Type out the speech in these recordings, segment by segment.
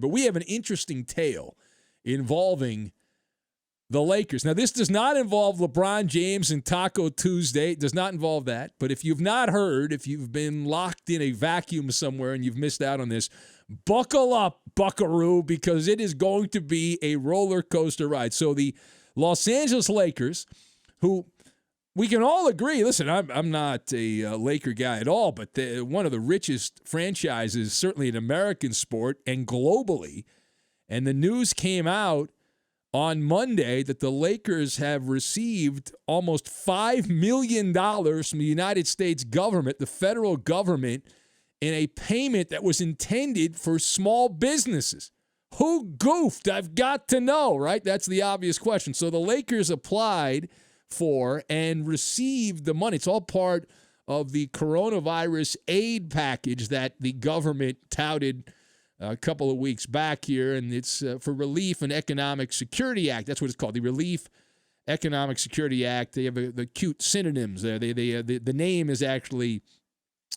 But we have an interesting tale involving the Lakers. Now, this does not involve LeBron James and Taco Tuesday. It does not involve that. But if you've not heard, if you've been locked in a vacuum somewhere and you've missed out on this, buckle up, buckaroo, because it is going to be a roller coaster ride. So the Los Angeles Lakers, who we can all agree, listen, I'm not a Laker guy at all, but one of the richest franchises, certainly in American sport and globally. And the news came out on Monday that the Lakers have received almost $5 million from the United States government, the federal government, in a payment that was intended for small businesses. Who goofed? I've got to know, right? That's the obvious question. So the Lakers applied for and received the money. It's all part of the coronavirus aid package that the government touted a couple of weeks back here, and it's for Relief and Economic Security Act. That's what it's called, the Relief Economic Security Act. They have the cute synonyms there. The name is actually,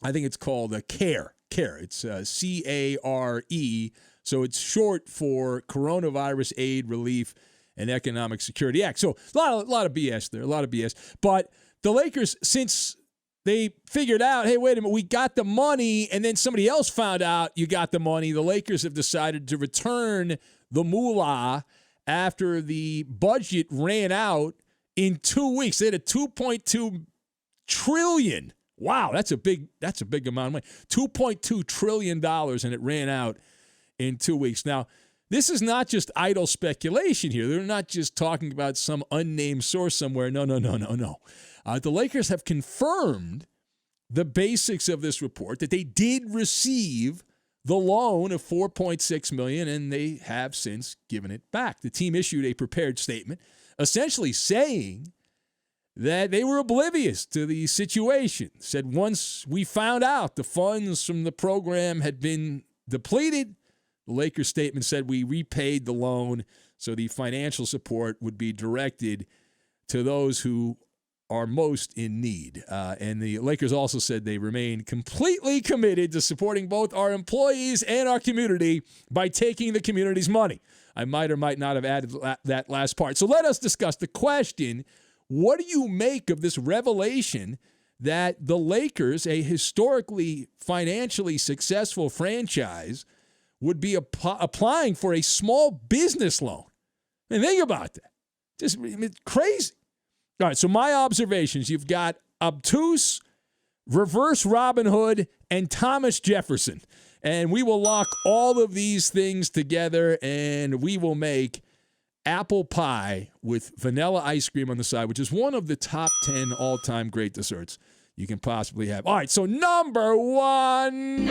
I think it's called CARE. CARE. It's C-A-R-E. So it's short for Coronavirus Aid, Relief, and Economic Security Act. So a lot of BS there, a lot of BS. But the Lakers, since they figured out, hey, wait a minute, we got the money, and then somebody else found out you got the money, the Lakers have decided to return the moolah after the budget ran out in 2 weeks. They had a $2.2 trillion. Wow, that's a big amount of money. $2.2 trillion, and it ran out in 2 weeks. Now, this is not just idle speculation here. They're not just talking about some unnamed source somewhere. No. The Lakers have confirmed the basics of this report, that they did receive the loan of $4.6 million, and they have since given it back. The team issued a prepared statement essentially saying that they were oblivious to the situation. Said once we found out the funds from the program had been depleted, the Lakers statement said we repaid the loan, so the financial support would be directed to those who are most in need. And the Lakers also said they remain completely committed to supporting both our employees and our community by taking the community's money. I might or might not have added that last part. So let us discuss the question, what do you make of this revelation that the Lakers, a historically financially successful franchise, would be applying for a small business loan? I mean, think about that. Just crazy. All right, so my observations, you've got obtuse, reverse Robin Hood, and Thomas Jefferson. And we will lock all of these things together, and we will make apple pie with vanilla ice cream on the side, which is one of the top 10 all-time great desserts you can possibly have. All right, so number one.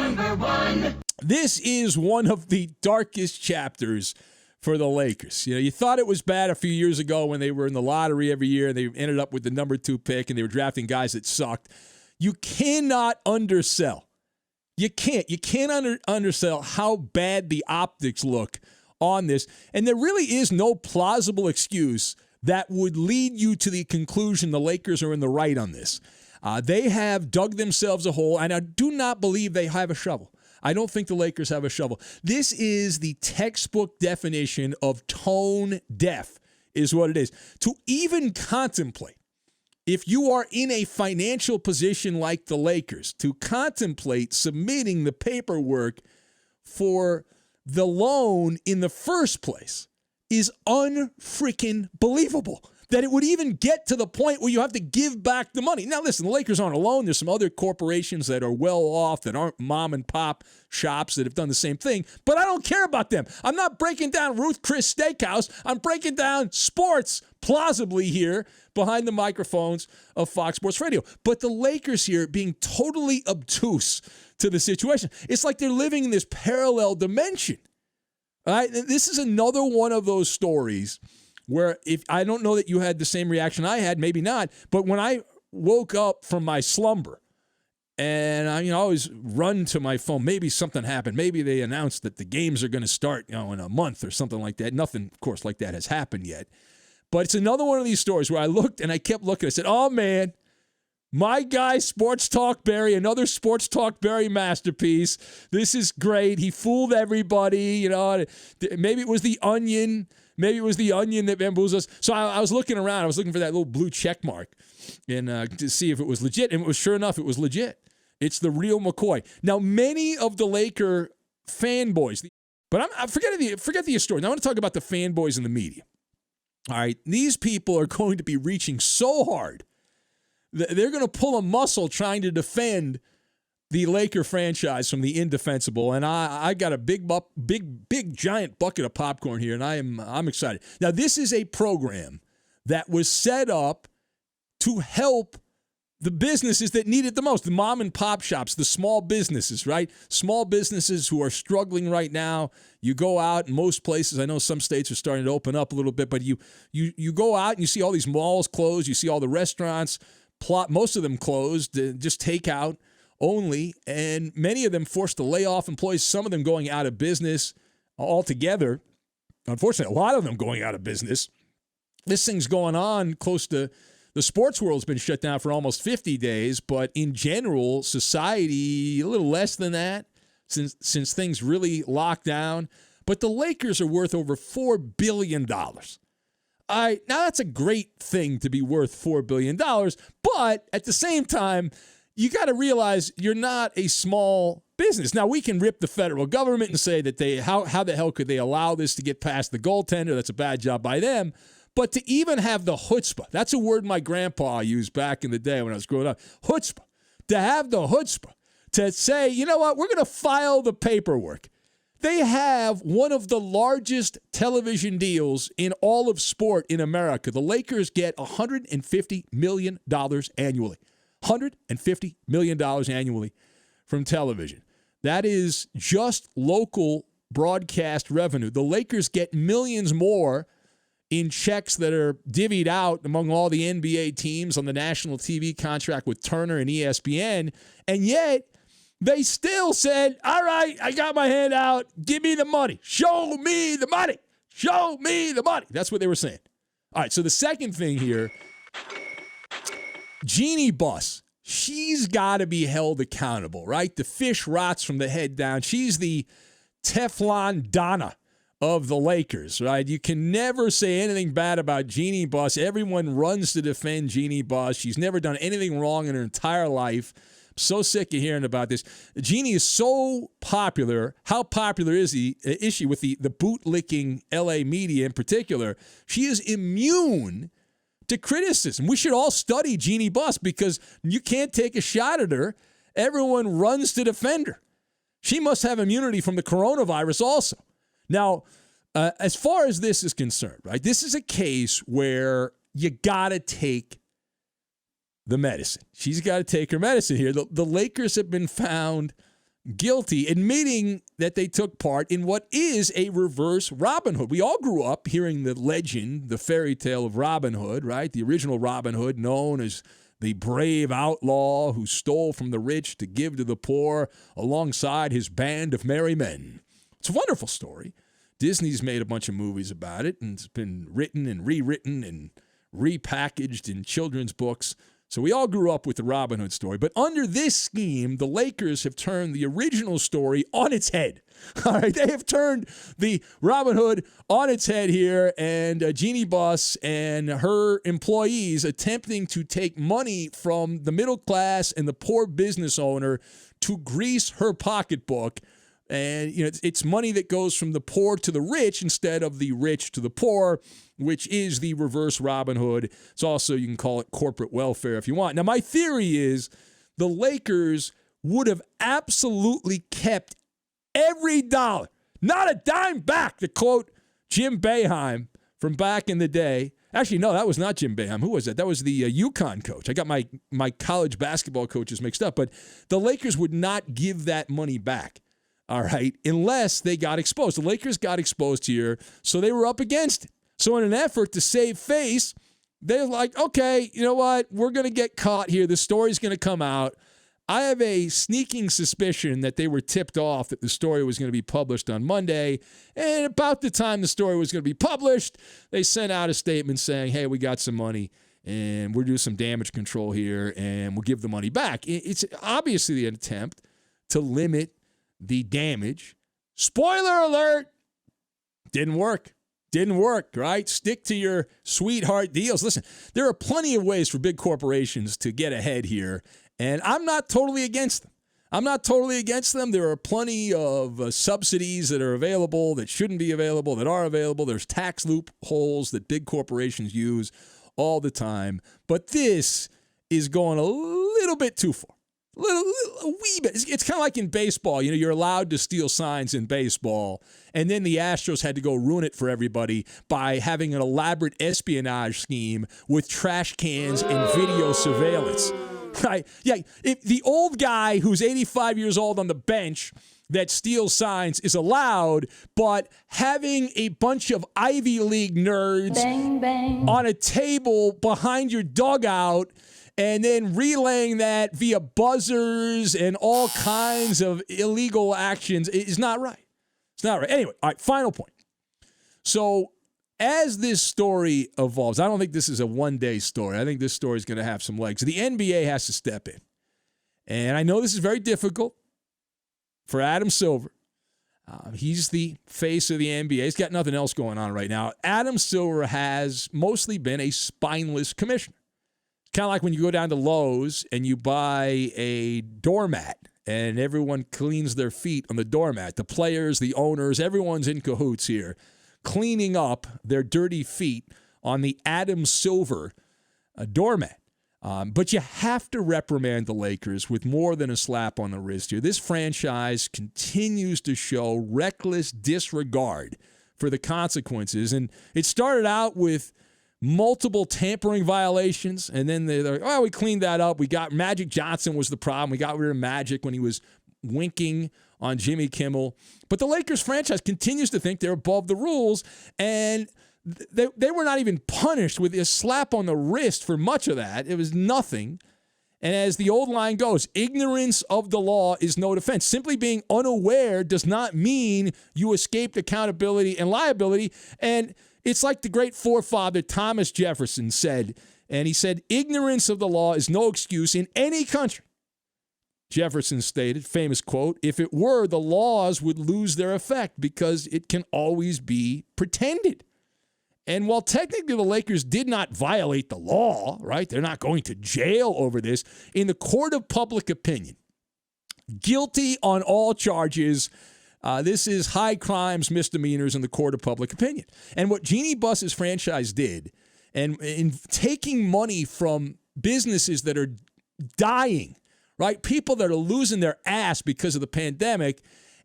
This is one of the darkest chapters for the Lakers. You know, you thought it was bad a few years ago when they were in the lottery every year and they ended up with the number 2 pick and they were drafting guys that sucked. You cannot undersell. You can't undersell how bad the optics look on this. And there really is no plausible excuse that would lead you to the conclusion the Lakers are in the right on this. They have dug themselves a hole, and I do not believe they have a shovel. I don't think the Lakers have a shovel. This is the textbook definition of tone deaf, is what it is. To even contemplate, if you are in a financial position like the Lakers, to contemplate submitting the paperwork for the loan in the first place is unfreaking believable. That it would even get to the point where you have to give back the money. Now, listen, the Lakers aren't alone. There's some other corporations that are well off, that aren't mom and pop shops that have done the same thing, but I don't care about them. I'm not breaking down Ruth Chris Steakhouse. I'm breaking down sports plausibly here behind the microphones of Fox Sports Radio. But the Lakers here being totally obtuse to the situation. It's like they're living in this parallel dimension. All right? This is another one of those stories where, if I don't know that you had the same reaction I had, maybe not, but when I woke up from my slumber and I always run to my phone, maybe something happened. Maybe they announced that the games are going to start in a month or something like that. Nothing, of course, like that has happened yet. But it's another one of these stories where I looked and I kept looking. I said, oh, man, My guy, Sports Talk Barry, another Sports Talk Barry masterpiece. This is great. He fooled everybody. You know, maybe it was the Onion. Maybe it was the Onion that bamboozled us. So I was looking around. I was looking for that little blue check mark and to see if it was legit. And it was sure enough, it was legit. It's the real McCoy. Now, many of the Laker fanboys, but I forget the historian. I want to talk about the fanboys in the media. All right, these people are going to be reaching so hard. They're going to pull a muscle trying to defend the Laker franchise from the indefensible. And I got a big giant bucket of popcorn here, and I'm excited. Now, this is a program that was set up to help the businesses that need it the most, the mom and pop shops, the small businesses, right? Small businesses who are struggling right now. You go out in most places. I know some states are starting to open up a little bit, but you go out and you see all these malls closed. You see all the restaurants, most of them closed, just takeout only, and many of them forced to lay off employees, some of them going out of business altogether. Unfortunately, a lot of them going out of business. This thing's going on close to the sports world's been shut down for almost 50 days, but in general, society, a little less than that since things really locked down. But the Lakers are worth over $4 billion. All right, now that's a great thing to be worth $4 billion, but at the same time, you got to realize you're not a small business. Now, we can rip the federal government and say that how the hell could they allow this to get past the goaltender? That's a bad job by them. But to even have the chutzpah, that's a word my grandpa used back in the day when I was growing up, chutzpah, to have the chutzpah, to say, you know what, we're going to file the paperwork. They have one of the largest television deals in all of sport in America. The Lakers get $150 million annually. $150 million annually from television. That is just local broadcast revenue. The Lakers get millions more in checks that are divvied out among all the NBA teams on the national TV contract with Turner and ESPN, and yet they still said, all right, I got my hand out. Give me the money. Show me the money. Show me the money. That's what they were saying. All right, so the second thing here, Jeanie Buss, she's got to be held accountable, right? The fish rots from the head down. She's the Teflon Donna of the Lakers, right? You can never say anything bad about Jeanie Buss. Everyone runs to defend Jeanie Buss. She's never done anything wrong in her entire life. I'm so sick of hearing about this. Jeanie is so popular. How popular is she with the bootlicking LA media in particular? She is immune to criticism. We should all study Jeanie Buss because you can't take a shot at her. Everyone runs to defend her. She must have immunity from the coronavirus also. Now, as far as this is concerned, right, this is a case where you got to take the medicine. She's got to take her medicine here. The Lakers have been found guilty, admitting that they took part in what is a reverse Robin Hood. We all grew up hearing the legend, the fairy tale of Robin Hood, right? The original Robin Hood, known as the brave outlaw who stole from the rich to give to the poor alongside his band of merry men. It's a wonderful story. Disney's made a bunch of movies about it, and it's been written and rewritten and repackaged in children's books. So we all grew up with the Robin Hood story. But under this scheme, the Lakers have turned the original story on its head. All right, they have turned the Robin Hood on its head here, and Jeanie Buss and her employees attempting to take money from the middle class and the poor business owner to grease her pocketbook. And, you know, it's money that goes from the poor to the rich instead of the rich to the poor, which is the reverse Robin Hood. It's also, you can call it corporate welfare if you want. Now, my theory is the Lakers would have absolutely kept every dollar, not a dime back, to quote Jim Boeheim from back in the day. Actually, no, that was not Jim Boeheim. Who was that? That was the UConn coach. I got my college basketball coaches mixed up. But the Lakers would not give that money back. All right, unless they got exposed. The Lakers got exposed here, so they were up against it. So in an effort to save face, they're like, okay, you know what? We're going to get caught here. The story's going to come out. I have a sneaking suspicion that they were tipped off that the story was going to be published on Monday. And about the time the story was going to be published, they sent out a statement saying, hey, we got some money and we'll do some damage control here, and we'll give the money back. It's obviously an attempt to limit the damage. Spoiler alert, didn't work. Didn't work, right? Stick to your sweetheart deals. Listen, there are plenty of ways for big corporations to get ahead here, and I'm not totally against them. There are plenty of subsidies that are available that shouldn't be available, that are available. There's tax loopholes that big corporations use all the time. But this is going a little bit too far. A wee bit. It's kind of like in baseball. You're allowed to steal signs in baseball, and then the Astros had to go ruin it for everybody by having an elaborate espionage scheme with trash cans and video surveillance. Right? Yeah. If the old guy who's 85 years old on the bench that steals signs is allowed, but having a bunch of Ivy League nerds bang, bang. On a table behind your dugout and then relaying that via buzzers and all kinds of illegal actions is not right. It's not right. Anyway, all right, final point. So as this story evolves, I don't think this is a one-day story. I think this story is going to have some legs. The NBA has to step in. And I know this is very difficult for Adam Silver. He's the face of the NBA. He's got nothing else going on right now. Adam Silver has mostly been a spineless commissioner. Kind of like when you go down to Lowe's and you buy a doormat and everyone cleans their feet on the doormat. The players, the owners, everyone's in cahoots here, cleaning up their dirty feet on the Adam Silver doormat. But you have to reprimand the Lakers with more than a slap on the wrist here. This franchise continues to show reckless disregard for the consequences. And it started out with multiple tampering violations, and then they're like, oh, we cleaned that up. We got Magic Johnson was the problem. We got rid of Magic when he was winking on Jimmy Kimmel. But the Lakers franchise continues to think they're above the rules, and they were not even punished with a slap on the wrist for much of that. It was nothing. And as the old line goes, ignorance of the law is no defense. Simply being unaware does not mean you escaped accountability and liability. And it's like the great forefather Thomas Jefferson said, and he said, ignorance of the law is no excuse in any country. Jefferson stated, famous quote, if it were, the laws would lose their effect because it can always be pretended. And while technically the Lakers did not violate the law, right? They're not going to jail over this. In the court of public opinion, guilty on all charges. This is high crimes, misdemeanors in the court of public opinion. And what Jeanie Buss's franchise did, and in taking money from businesses that are dying, right? People that are losing their ass because of the pandemic,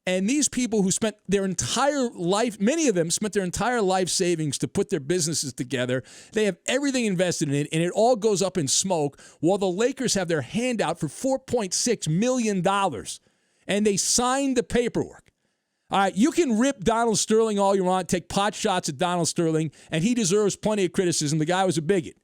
and these people who spent their entire life, many of them spent their entire life savings to put their businesses together. They have everything invested in it, and it all goes up in smoke while the Lakers have their hand out for $4.6 million, and they signed the paperwork. All right, you can rip Donald Sterling all you want, take pot shots at Donald Sterling, and he deserves plenty of criticism. The guy was a bigot.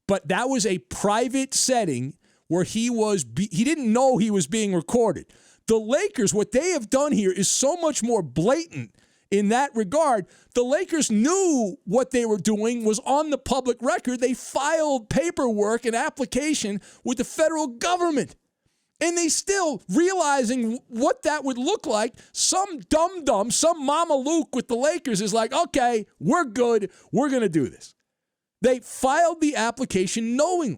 But that was a private setting where he didn't know he was being recorded. The Lakers, what they have done here is so much more blatant in that regard. The Lakers knew what they were doing was on the public record. They filed paperwork and application with the federal government. And they still, realizing what that would look like, some dum-dum, some Mama Luke with the Lakers is like, okay, we're good. We're going to do this. They filed the application knowing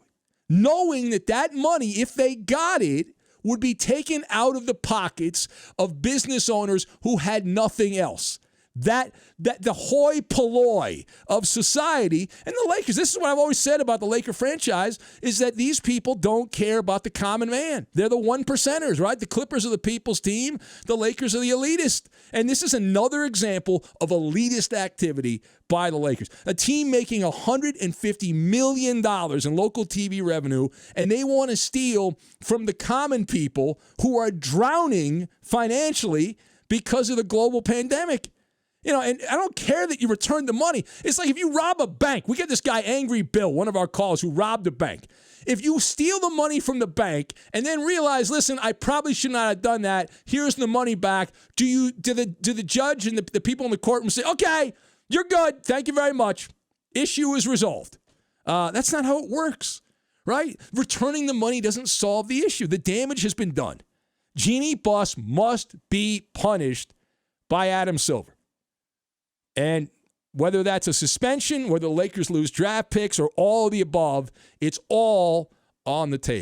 that money, if they got it, would be taken out of the pockets of business owners who had nothing else. That the hoi polloi of society, and the Lakers, this is what I've always said about the Laker franchise, is that these people don't care about the common man. They're the one percenters, right? The Clippers are the people's team. The Lakers are the elitist. And this is another example of elitist activity by the Lakers. A team making $150 million in local TV revenue, and they want to steal from the common people who are drowning financially because of the global pandemic. And I don't care that you return the money. It's like if you rob a bank. We get this guy, Angry Bill, one of our callers, who robbed a bank. If you steal the money from the bank and then realize, listen, I probably should not have done that. Here's the money back. Do the judge and the people in the courtroom say, okay, you're good. Thank you very much. Issue is resolved. That's not how it works, right? Returning the money doesn't solve the issue. The damage has been done. Jeanie Buss must be punished by Adam Silver. And whether that's a suspension, whether the Lakers lose draft picks, or all of the above, it's all on the table.